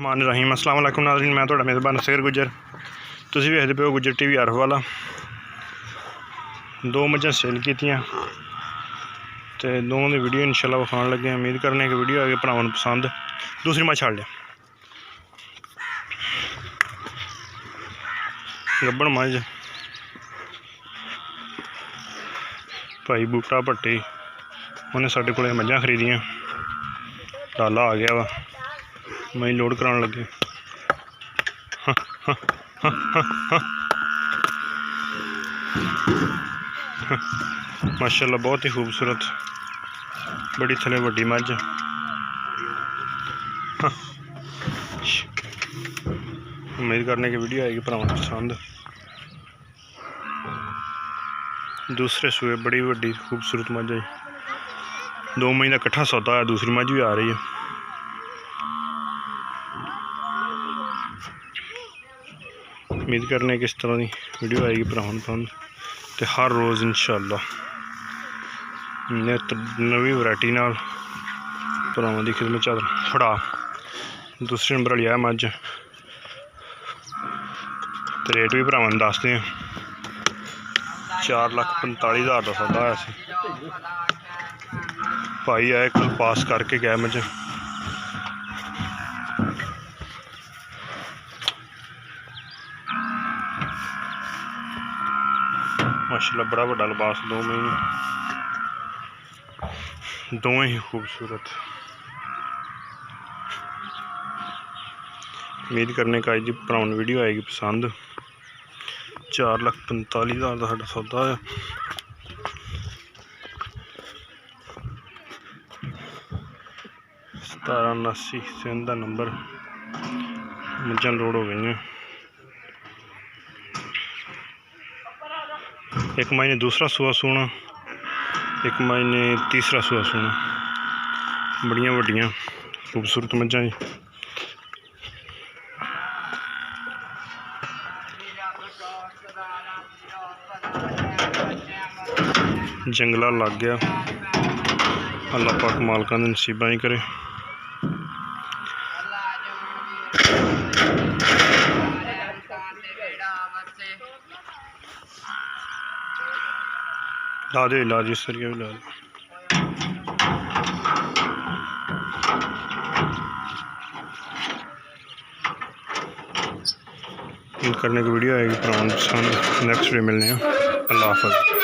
हमारे रहीम अस्सलाम वालेकुम नाज़रीन, मैं थोड़ा मेज़बान सैर गुजर। तुसीं वेखदे पे हो गुजर टीवी आरफ वाला। दो मझां सेल कीतियां ते दोवां दी वीडियो इंशाल्लाह विखाण लगे। उम्मीद करने कि वीडियो आगे भरावां नूं पसंद। दूसरी मझ छड़ लिया गब्बड़ मझ भाई बूटा भट्टी उन्हें साडे कोले मझां खरीदियां। लाला आ गया वा, मैं लोड कराने लगे। माशाल्लाह बहुत ही खूबसूरत बड़ी थले वड्डी मझ। उम्मीद करने की वीडियो आएगी भरावां नूं पसंद। दूसरे सूए बड़ी वड्डी खूबसूरत मझ आई। 2 महीने का इकट्ठा सौदा है। दूसरी मझ भी आ रही है। उम्मीद करने कि इस तरह की वीडियो आएगी भरावां नूं पसंद। तो हर रोज़ इंशाल्लाह नित नवी वैरायटी नाल भरावां दी खिदमत च फड़ा। दूसरे नंबर वाली है मझ। तो रेट भी भरावां नूं दसदे हैं। 4,45,000 का सौदा है। भाई आए कल पास करके गया मझ। माशाल्लाह बड़ा बड़ा लिबास। 2 महीने दोवें ही खूबसूरत। उम्मीद करने का अज की भरावां वीडियो आएगी पसंद। 4,45,000 का साडा सौदा है। सतारा 79 सिंध का नंबर। मझां लोड हो गई। एक महीने दूसरा सूआ सूना, एक महीने तीसरा सूआ सूना। बड़ियां वड्डियां खूबसूरत मझां जी। जंगला लग गया। अल्लाह पाक मालकां दे नसीबां ही करे। ला दे ला जी सरिया भी ला दे। करने की वीडियो आएगी भरावां नूं पसंद। नेक्स्ट वीडियो मिलने हैं। अल्लाह हाफ़िज़।